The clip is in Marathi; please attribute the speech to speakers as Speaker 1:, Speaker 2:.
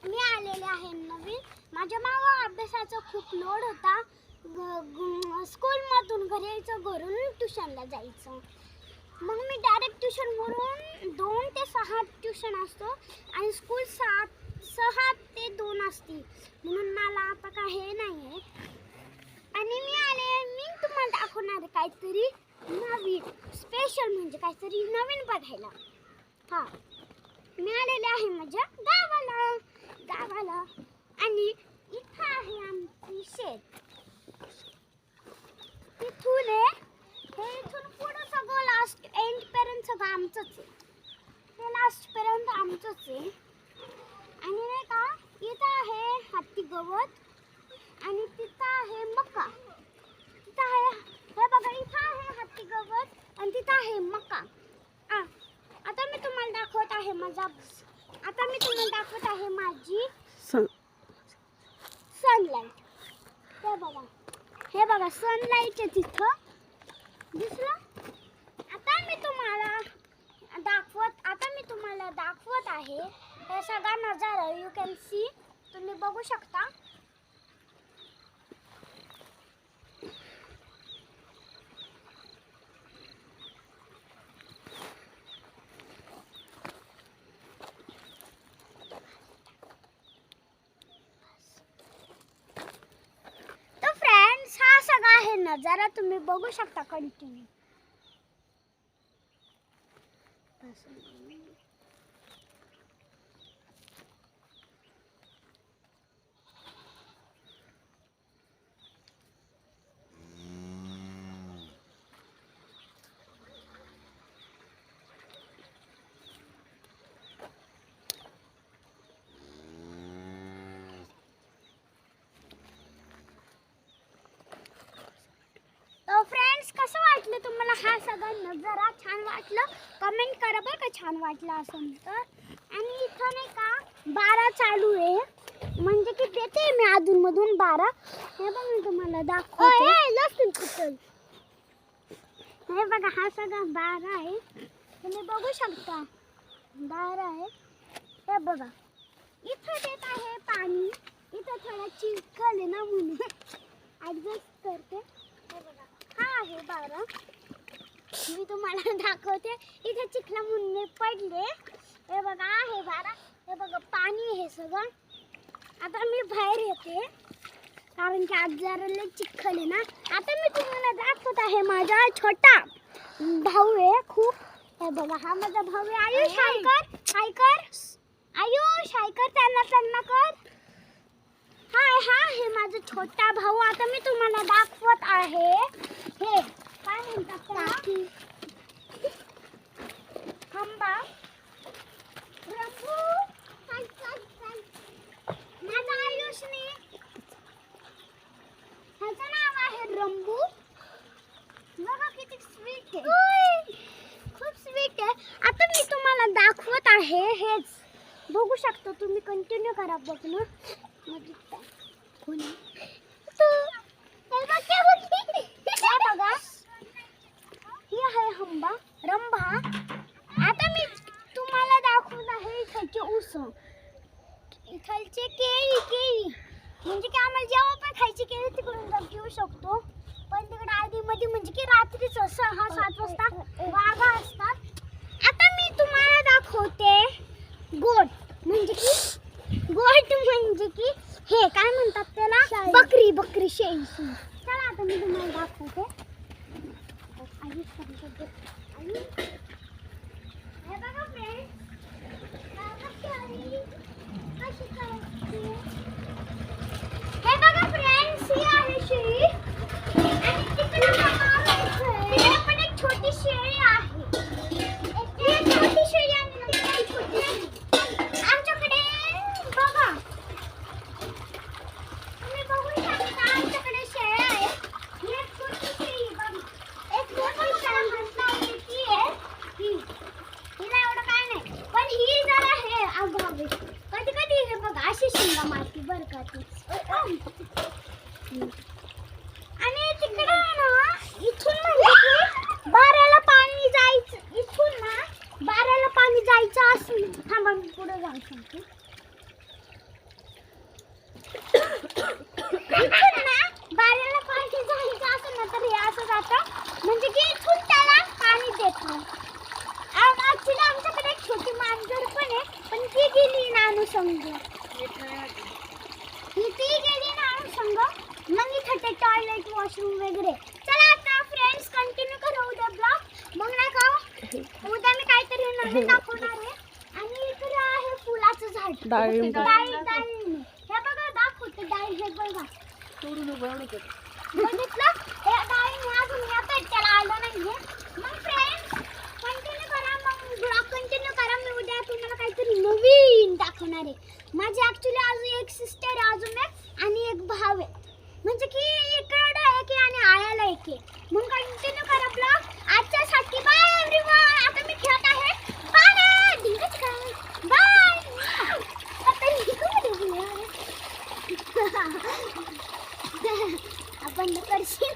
Speaker 1: मी आलेले आहे नवीन. माझ्या मागं अभ्यासाचा खूप लोड होता. स्कूलमधून घरी यायचं, घरून ट्युशनला जायचं. मग मी डायरेक्ट ट्युशनवरून 2 ते 6 ट्युशन असतो आणि स्कूल 6 ते 2 असते. म्हणून मला आता काय हे नाही आहे. आणि मी तुम्हाला दाखवणार काहीतरी नवीन, स्पेशल, म्हणजे काहीतरी नवीन बघायला. हां, मी आलेले आहे माझ्या गावाला आणि इथं आहे आमची शेत. तिथून हे इथून पुढं सगळं लास्ट एंडपर्यंत सगळं आमचंच आहे. हे लास्टपर्यंत आमचंच आहे. आणि नाही का, इथं आहे हत्ती गवत आणि तिथं आहे मका. तिथं आहे, हे बघा, इथं आहे हत्ती गवत आणि तिथं आहे मका. आता मी तुम्हाला दाखवत आहे माझी सनलाईट. हे बघा सनलाईट आहे तिथं, दिसलं? आता मी तुम्हाला दाखवत आहे हे सगळा नजारा. यू कॅन सी, तुम्ही बघू शकता. हा सगळा आहे नजारा, तुम्ही बघू शकता कंटिन्यू. फ्रेंड्स, कसं वाटलं तुम्हाला हा सगळा नजारा? छान वाटलं? कमेंट करा बरं का छान वाटलं असेल तर. आणि इथं नाही का 12 चालू आहे, म्हणजे की देते मी अधूनमधून 12. हे बघा मी तुम्हाला दाखवते. हे बघा हा सगळा 12 आहे, तुम्ही बघू शकता 12 आहे. हे बघा इथं देत आहे पाणी. इथं थोडा चिखल आहे ना म्हणून ॲडजस्ट करते. हे बघा हा आहे 12. मी तुम्हाला दाखवते. इथे चिखला म्हणून पडले. हे बघा आहे 12. हे बघा पाणी हे सगळं. आता मी बाहेर येते कारण की आज जरा लय चिखल आहे ना. आता मी तुम्हाला दाखवत आहे माझा छोटा भाऊ आहे खूप. हे बघा हा माझा भाऊ आहे. आयुष हाय कर. आयुष हाय कर, त्यांना कर. हाय, हा हे माझा छोटा भाऊ. आता मी तुम्हाला दाखवत आहे हे काय म्हणतात त्याला, खंबा. रंबू माझा आयुषने, ह्याचं नाव आहे रंबू. बघा किती स्वीट आहे, खूप स्वीट आहे. आता मी तुम्हाला दाखवत आहे हेच, बघू शकता तुम्ही. कंटिन्यू करा बघणं. बघा ही आहे रंभा. आता मी तुम्हाला दाखवत आहे इथलचे ऊस, इथलचे केळी. म्हणजे की आम्हाला जेव्हा पण खायची केळी तिकडून घेऊ शकतो. पण तिकडे आधीमध्ये म्हणजे की रात्रीच 6-7 वाजता वाघा असतात. आता मी तुम्हाला दाखवते गोट. म्हणजे की हे काय म्हणतात त्याला, बकरी शेळी. चला आता मी तुम्हाला दाखवते. हे बघा फ्रेंड्स, हे बघा फ्रेंड्स, ही आहे शेळी. आणि तिकडे पण एक छोटी शेळी आहे. एक छोटी शेळी आणि एक छोटी शेळी. आमच्याकडे बघा, तुम्ही बघू शकता आमच्याकडे शेळ्या आहेत. ही एक छोटी शेळी बघा. एक मोठी शेळी ती आहे. हिला एवढं काय नाही, पण ही जरा हे आगाऊ आहे. कधी हे बघा अशी शिंगा मारती बरं का ती. आणि तिकडे ना इथून म्हणजे की 12ला पाणी जायचं. इथून ना 12ला पाणी जायचं असून थांबा मी पुढे जाऊ शकते. इथून ना बाराला पाणी जायचं असं ना तर हे असं जातं म्हणजे की इथून त्याला पाणी देतो. ऍक्च्युली आमच्याकडे एक छोटी मांजर पण आहे पण ती गेली नानू संग. ती गेली नानू संग मग इथं ते टॉयलेट वॉशरूम वगैरे. चला आता फ्रेंड्स कंटिन्यू करू उद्या ब्लॉग. मग नाही का उद्या मी काहीतरी नवीन दाखवणार आहे. आणि इकडे आहे फुलाचं झाड
Speaker 2: डाळिंब.
Speaker 1: डाळिंब. हे बघा दाखवते डाळिंब. हे बघा बघितलं हे डाळिंब अजून येतंय त्याला आलं नाहीये. मग फ्रेंड्स कंटिन्यू करा. मग ब्लॉग कंटिन्यू करा. मी उद्या तुम्हाला काहीतरी नवीन दाखवणार आहे. माझी ऍक्च्युली अजून एक सिस्टर आहे अजून एक आणि एक भाव आहे म्हणजे की इकडं एक आहे आणि आळ्याला एक आहे. मग कंटिन्यू करा ब्लॉग. आजच्यासाठी bye everyone. आता मी खेळत आहे बाय डिंगच काय बाय. आता आपण करशील